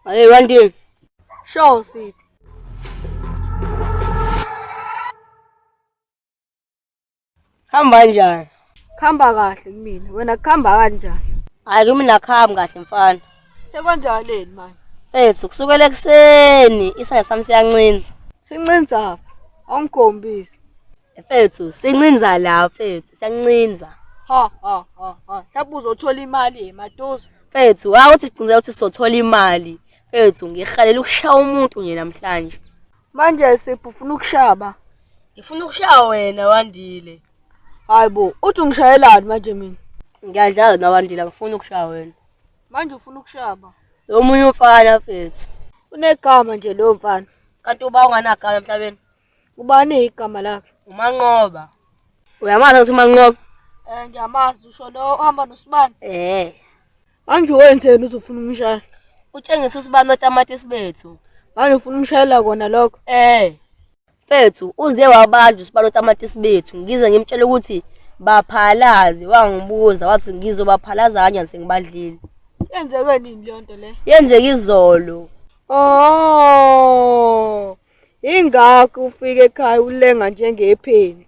Hey, Randy. Show Sipho. Hamba kanjani? Khamba kahle kumina. Wena kuhamba kanjani? Hayi kimi nakhambi kahle mfana. Sekwenzakaleni manje? Fethu kusukela ekseni isandla sami siyancinza. Sincinza apha. Awungikhombisi. Fethu sincinza la fethu siyancinza. Ha. Mhlawumbe uzothola imali eMatozi. Fethu awuthi sicinzela ukuthi sizothola imali. Fethu ngihalela ukushaya umuntu nje namhlanje. Manje Sipho ufuna ukushaba. Ngifuna ukushaya wena Wandile. Hayibo, uthi ungishayelani manje mina? Ngiyadlala naWandile ngifuna ukushaya wena. Manje ufuna ukushaba. Lo munye umfana fethu. Unegama nje lo mfana. Kanti uba unganagama emhlabeni. Ubani igama lakhe? Umanqoba. Uyamazi ukuthi umanqoba? Ngiyamazi usho lo ohamba noSibani. Manje wenzeni uzofuna umshayela? Utshengisa uSibani notamatisi bethu. Manje ufuna umshayela kona lokho? Fethu uze wabanjwa uSibani notamatisi bethu ngize ngimtshela ukuthi baphalaze wangibuza wathi ngizobaphalaza kanye sengibadlile. Yenzeke nini le nto le? Yenzeka izolo. Oh. Ingakho ufike ekhaya ulenga njengephendi.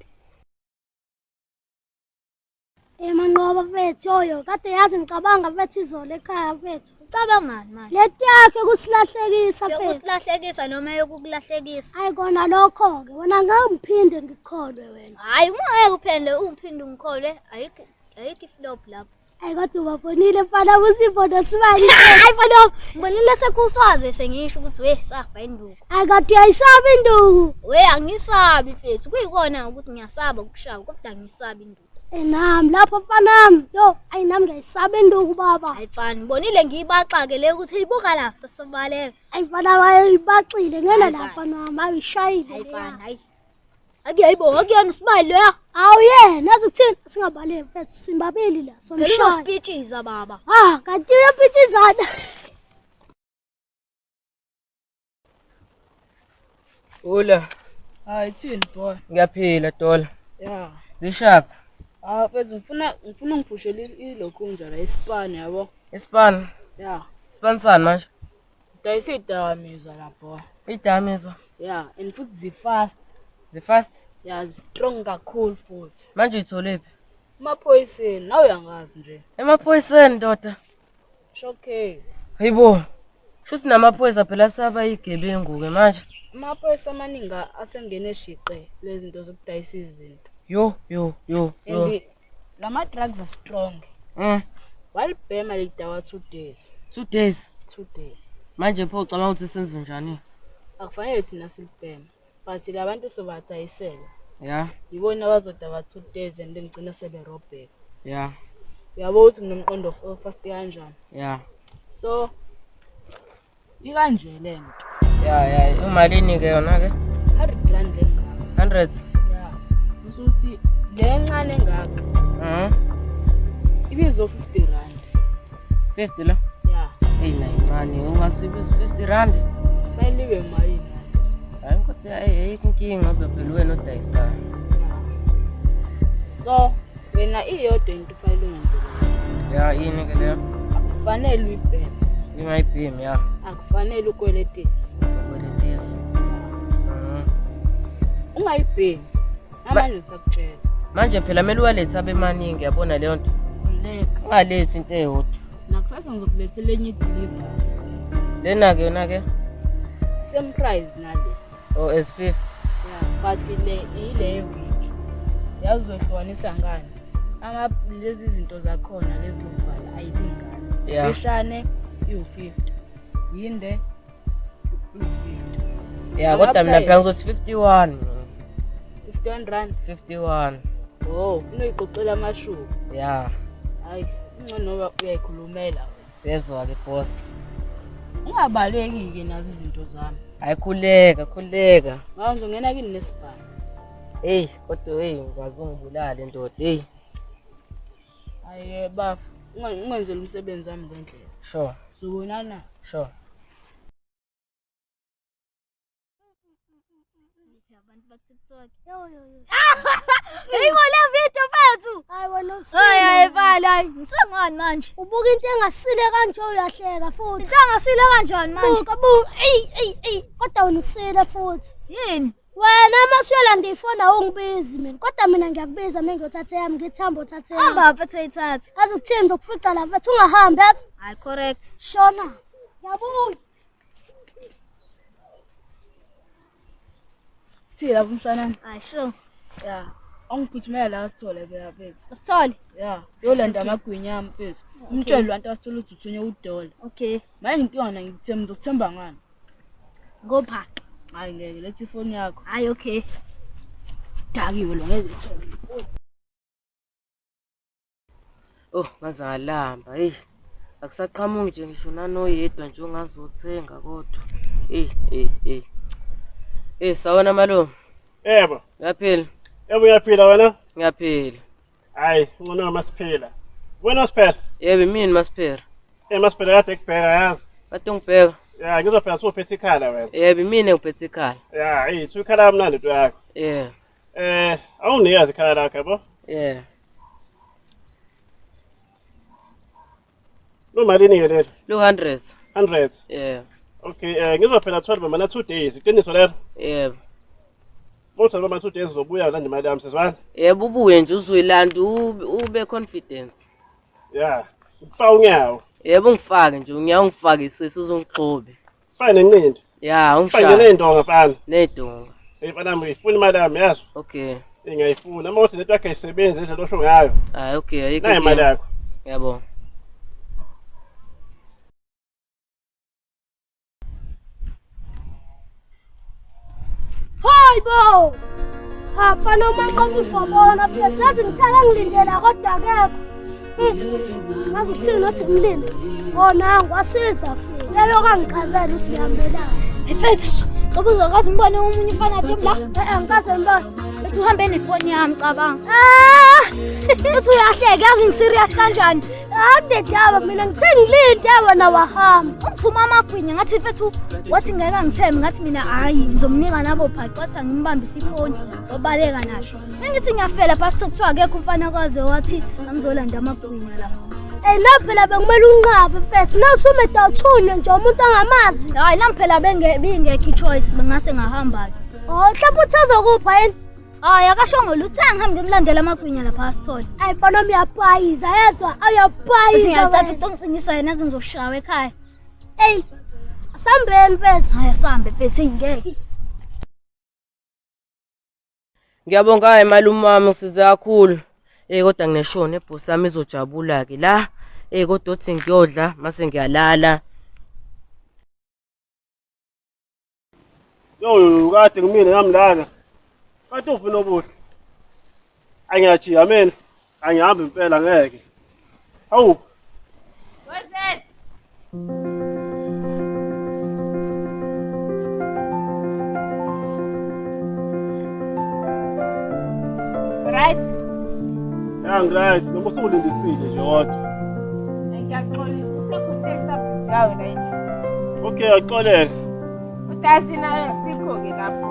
Manqoba mfethu yoyo kade yazi ngicabanga mfethu izolo ekhaya mfethu. Ucabangani manje? Leti yakhe kusilahlekisa mfethu. Yokusilahlekisa noma yokukulahlekisa? Hayi kona lokho ke wena ngiphinde ngikholwe wena. Hayi uma uphende ungiphinde ungikholwe ayikho iflop lapho. Hayi kodwa ubabonile mfana uSipho noSibani. Hayi mfana ngibonile sekuswazi sengisho ukuthi we safa induku. Hayi kodwa uyayishaba induku. We angisabi mfethu kuyikona ukuthi ngiyasaba ukushaba kodwa angisabi induku. Nami lapho mfanami yo ayinami ngiyayisaba induku baba. Hayi mfana ngibonile ngiyibaxa ke le ukuthi ibuka la sesibaleka. Hayi mfana bayibaqile ngena lapha nami ayishayile. Hayi mfana hayi. Akuyayibona akuyona Sibali lo. Awuye nazi kuthini singabaleki mfethu simbabili la somshaya. Uzosipitshiza baba. Kanti uyapitshizana. Hola. Hayi thini boy? Ngiyaphila Dola. Yeah. Zishaphi? Mfethu ngifuna ngiphushele ilokhu njalo eSpan yabo. Ispan. Yeah. Spansani manje? Dayisidamizwa lapho. Idamizwa. Yeah, and futhi zifast. Zifast? Yeah, strong kakhulu futhi. Manje uyitholephi? Emaphoyiseni nawe uyangazi nje. Emaphoyiseni ndoda. Showcase. Hayibo. Shuthi namaphoyisa phela saba igebengu ke manje. Amaphoyisa amaningi asengene eshiqe lezi zinto zokudayisa izinto. Yo. And lama drugs are strong. Walibhema lidawa 2 days. 2 days. 2 days. Manje pho ucabanga ukuthi senze njani? Akufanele thina silibhema. But labantu sobadayisela. Yeah. Yibona abazodaba 2 days and then gcina seberobheka. Yeah. Uyabo ukuthi nginomqondo of fast kanjani. Yeah. So ikanje lento. Yeah. Imalini ke yona ke? 100 rand lengaka. 100. Yeah. Usuthi lencane engaka. Ibizo 50 rand. 50 la? Yeah. Hey nayincane ungasibiza 50 rand. Mayiliwe imali. Hayi kodwa ayikho inkinga ngoba phela wena odayisayo. So wena iyodwa into fanele ungenzele. Yeah, yini ke leyo? Akufanele uyibheme. Ingayibhemi ya. Akufanele ukweletisi. Ukweletisi. Ungayibhemi. Namanje sakutshela. Manje phela kumele uwalethe abemaningi yabona leyo nto. Uleka. Ungalethi into eyodwa. Nakusasa ngizokulethela enye delivery. Lena ke yona ke? Same price nale. Oh, S50. Yeah, but ile week. Yazihlukanisa ngani? Lezi izinto zakhona lezi lokuvala ayilingani. Yeah. Fishane u50. Yinde u50. Yeah, kodwa mina phela ngizothi 51. 51 rand. 51. Oh, ufuna uyiqoqela amashuka. Yeah. Hayi, ngcono noba uyayikhulumela wena. Siyezwa ke boss. Ungabaleki ke nazo izinto zami. Hayi khuleka. Ngawo ngizongena kini nesibhani. Hey, kodwa ngikwazi ungibulala ndoda. Hey. Hayi bafu, ungenzele umsebenzi wami ngendlela. Sure. Sibonana. Sure. Abantu TikTok. Yo. Yiko le video mfethu. Hayi wena Hayi bala, ngisengani manje? ubuka into engasile kanje uyahleka futhi. Ngisangasile kanjani manje? Buka ey kodwa unisile futhi. Yini? Wena masiyolanda ifoni awungibizi mina kodwa mina ngiyakubiza mina ngiyothatha yami ngithamba uthathe yami. Hamba mfethu ayithatha. Aze ukuthini zokufica la mfethu ungahambi yazi. Hayi correct. Shona. Yabuya. Thila umhlanana. Hayi sure. Ya. Angiphuthumela la sithole ke lapha mfethu. Usithole? Ya. Yolanda amagwinya yami mfethu. Umtshela lwanto asithola uthuthunya udola. Okay. Manje inkinga ngikuthemba ngizokuthemba ngani? Ngopha. Hayi ngeke lethi ifoni yakho. Hayi okay. Dakiwe lo ngeze ithole. Oh, ngaze ngalamba. Hey. Akusaqhamuki nje ngisho nanoyedwa nje ongazothenga kodwa. Sawona malume. Yebo. Ngiyaphila. Yebo uyaphila wena? Ngiyaphila. Hayi, ngona masiphila. Wena usiphela? Yebo mina Masiphela. Masiphela kade ekubheka yazi. Kade ngibheka. Ya, ngizobheka uphethe ikhala wena. Yebo mina ngiphethe ikhala. Ya, thu ikhala kamnandi into yakho. Yeah. Awuniyazi ikhala lakho yabo? Yeah. Lo malini ke lelo? Lo 100. 100. Yeah. Okay, ngizophela 12 mana 2 days. Iqiniso lelo? Yebo. Motho noma 2 days uzobuya ulanda imali yami sizwana? Yebo ubuye nje uzuyilanda ube confident. Ya, ukufa unyawo. Yebo ngifake nje unyawo ngifake isisi uzongixobe. Fine nencindi. Yeah, Fine ungishaya. nendonga mfana. Nedonga. Mfana ngifuna imali yami yazi. Okay. Ngiyayifuna. Uma uthi lento yakhe isebenze nje losho ngayo. Hayi okay, ayikho. Nayi imali yakho. Yabo. Hayibo. Afana maqobo uzobona mfethu yazi ngithela ngilindela kodwa akekho. Ngaze ukuthini nothi ngilinde. Wona ngiwasizwa fika. Leyo kangichazela ukuthi ngihambela. Mfethu, ubuzokwazi umbone umunye ufana nathi la. Ngikaze ngibona. Bethi uhambe nefoni yami cabanga. Bethi uyahleka yazi ngiserious kanjani? Akudedaba mina ngisengilinde wena wahamba. Umphuma amagwinya ngathi mfethu wathi ngeke ngithembe ngathi mina hayi ngizomnika nabo phakathi wathi ngimbambisa ifoni obaleka nayo. Bengithi ngiyafela past kuthiwa akekho ufana kwaze wathi angizolanda amagwinya la. La phela bengimele unqabe mfethu nasumeda uthunywe nje umuntu angamazi. Hayi la phela bengekho choice bengase ngahamba ke. Oh mhlawumbe uthazokupha yini? Hayi akashongo luthe ngihambe ngimlandela amagwinya lapha asithole. Hayi bona uyapayiza yezwa awuyapayiza. Singacatha uqongcingisa yena sizoshawa ekhaya. Ey asambeni mfethu. Hayi sambe mfethu ngeke. Ngiyabonga hayi malume wami ngisize kakhulu. Kodwa ngineshona ebhosi yami izojabula ke la. Kodwa uthi ngiyodla mase ngiyalala. Yo kade ngimile ngamlala. Kade ufuna ubuhle. Angiyajiya mina. Angihamba impela ngeke. Hawu. Where's Right? Right, noma usulindisile nje kodwa. Ngiyaxolisa ukutext service yawe la yini. Okay, axolele. Utazi nayo sikho ke lapho.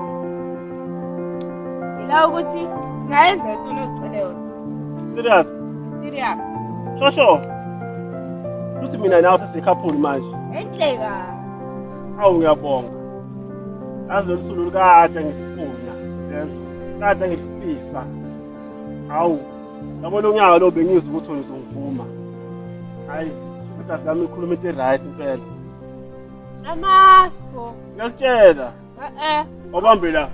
Ila ukuthi singayenza into locele yona. Serious? Serious. Shosho. Luthi mina nawe sesikhaphuli manje. Enhleka. Awu ngiyabonga. Yazi lo sulu kade ngifuna. Yezwa. Kade ngifisa. Awu. Yabona unyawo lo bengizwe ukuthi uzongivuma. Hayi, isikhathi lami ikhuluma into right impela. Namasko. Ngiyakutshela. Eh. Wabambe la.